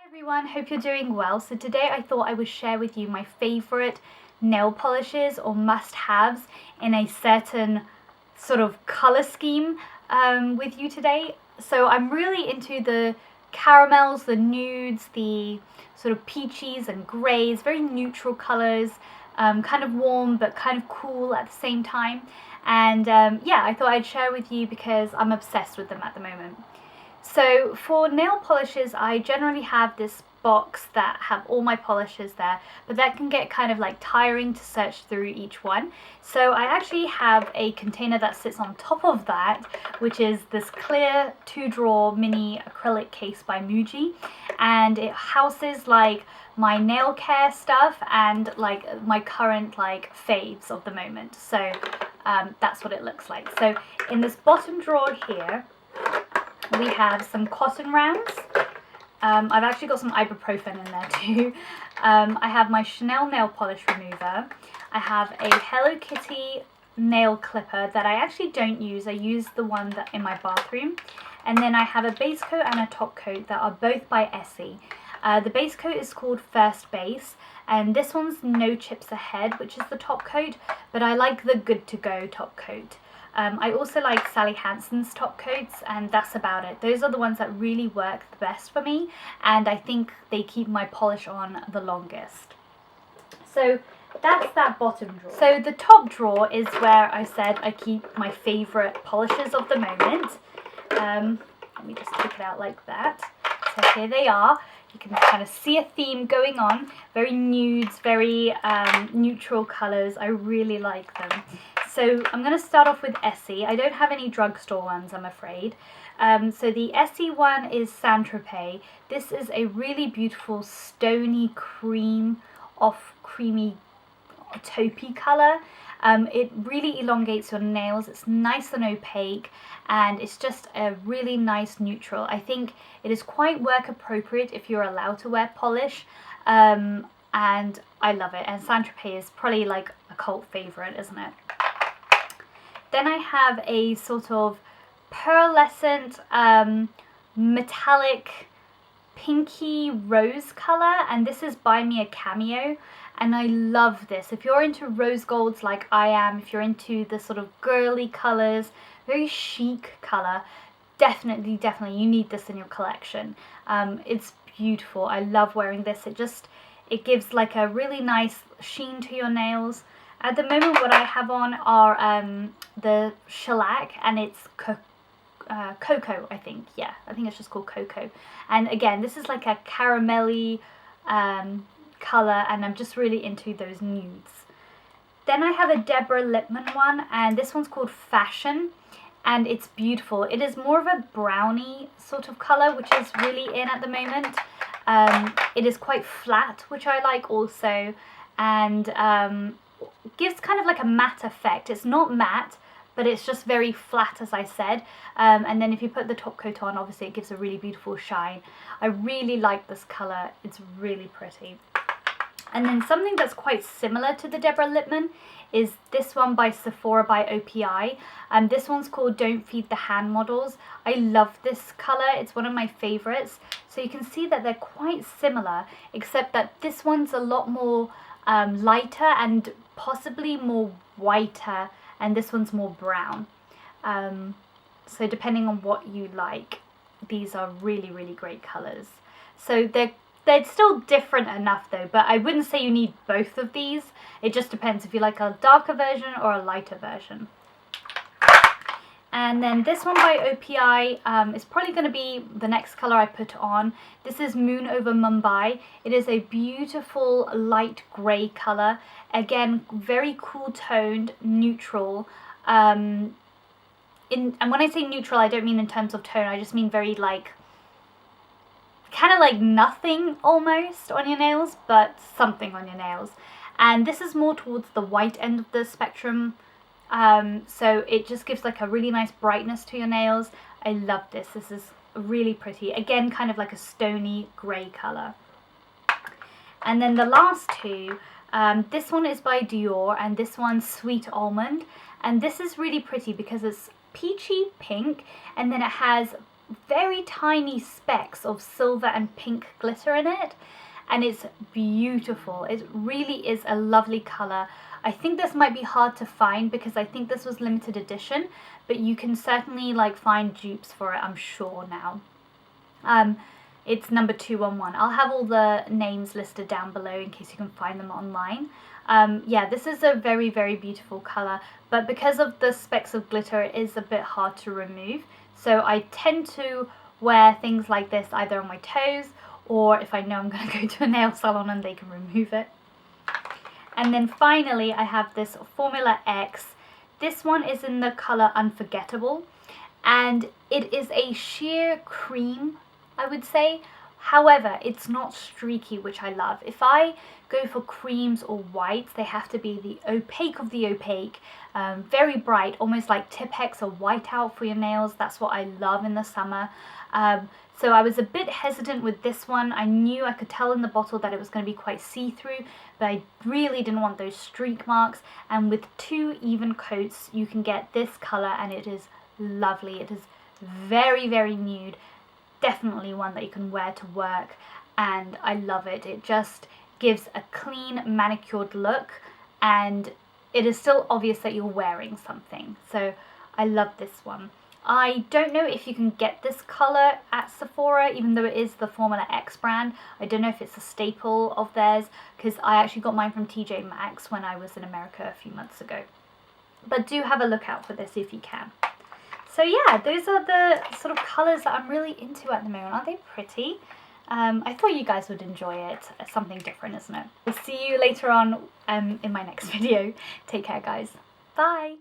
Everyone, hope you're doing well. So today I thought I would share with you my favorite nail polishes or must-haves in a certain sort of color scheme with you today. So I'm really into the caramels, the nudes, the sort of peaches and grays, very neutral colors, kind of warm but kind of cool at the same time. And yeah, I thought I'd share with you because I'm obsessed with them at the moment. So for nail polishes, I generally have this box that have all my polishes there, but that can get kind of like tiring to search through each one. So I actually have a container that sits on top of that, which is this clear 2-drawer mini acrylic case by Muji, and it houses like my nail care stuff and like my current like faves of the moment. So that's what it looks like. So in this bottom drawer here, we have some cotton rounds. I've actually got some ibuprofen in there too. I have my Chanel nail polish remover. I have a Hello Kitty nail clipper that I actually don't use. I use the one that in my bathroom. And then I have a base coat and a top coat that are both by Essie. The base coat is called First Base, and this one's No Chips Ahead, which is the top coat, but I like the Good to Go top coat. I also like Sally Hansen's top coats, and that's about it. Those are the ones that really work the best for me, and I think they keep my polish on the longest. So that's that bottom drawer. So the top drawer is where I said I keep my favourite polishes of the moment. Let me just take it out like that. So here they are. You can kind of see a theme going on. Very nudes, very neutral colours. I really like them. So I'm going to start off with Essie. I don't have any drugstore ones, I'm afraid. So the Essie one is Tropez. This is a really beautiful stony creamy taupey colour. It really elongates your nails. It's nice and opaque, and it's just a really nice neutral. I think it is quite work appropriate if you're allowed to wear polish, and I love it. And Tropez is probably like a cult favourite, isn't it? Then I have a sort of pearlescent metallic pinky rose colour, and this is by me a Cameo, and I love this. If you're into rose golds like I am, if you're into the sort of girly colours, very chic colour, definitely you need this in your collection. It's beautiful. I love wearing this. It gives like a really nice sheen to your nails. At the moment what I have on are the Shellac, and it's Cocoa, I think. Yeah, I think it's just called Cocoa. And again, this is like a caramelly colour, and I'm just really into those nudes. Then I have a Deborah Lippmann one, and this one's called Fashion, and it's beautiful. It is more of a brownie sort of colour, which is really in at the moment. It is quite flat, which I like also, and gives kind of like a matte effect. It's not matte, but it's just very flat, as I said, and then if you put the top coat on, obviously it gives a really beautiful shine. I really like this colour. It's really pretty. And then something that's quite similar to the Deborah Lippmann is this one by Sephora by OPI. This one's called Don't Feed the Hand Models. I love this colour. It's one of my favourites. So you can see that they're quite similar, except that this one's a lot more lighter and possibly more whiter, and this one's more brown. So depending on what you like, these are really great colours. So they're still different enough though, but I wouldn't say you need both of these. It just depends if you like a darker version or a lighter version. And then this one by OPI is probably going to be the next colour I put on. This is Moon over Mumbai. It is a beautiful light grey colour. Again, very cool toned, neutral. And when I say neutral, I don't mean in terms of tone. I just mean very like, kind of like nothing almost on your nails, but something on your nails. And this is more towards the white end of the spectrum. So it just gives like a really nice brightness to your nails. I love this. This is really pretty. Again, kind of like a stony grey colour. And then the last two, this one is by Dior, and this one's Sweet Almond. And this is really pretty because it's peachy pink, and then it has very tiny specks of silver and pink glitter in it, and it's beautiful. It really is a lovely color. I think this might be hard to find because I think this was limited edition, but you can certainly like find dupes for it, I'm sure now. It's number 211. I'll have all the names listed down below in case you can find them online. Yeah, this is a very, very beautiful color, but because of the specks of glitter, it is a bit hard to remove. So I tend to wear things like this either on my toes, or if I know I'm going to go to a nail salon and they can remove it. And then finally, I have this Formula X. This one is in the color Unforgettable, and it is a sheer cream, I would say. However, it's not streaky, which I love. If I go for creams or whites, they have to be the opaque of the opaque, very bright, almost like Tipex or whiteout for your nails. That's what I love in the summer. So I was a bit hesitant with this one. I knew, I could tell in the bottle that it was going to be quite see-through, but I really didn't want those streak marks. And with 2 even coats, you can get this color, and it is lovely. It is very, very nude. Definitely one that you can wear to work, and I love it. It just gives a clean, manicured look, and it is still obvious that you're wearing something. So I love this one. I don't know if you can get this color at Sephora, even though it is the Formula X brand. I don't know if it's a staple of theirs, because I actually got mine from TJ Maxx when I was in America a few months ago. But do have a look out for this if you can. So yeah, those are the sort of colours that I'm really into at the moment. Aren't they pretty? I thought you guys would enjoy it. It's something different, isn't it? I'll see you later on in my next video. Take care, guys. Bye!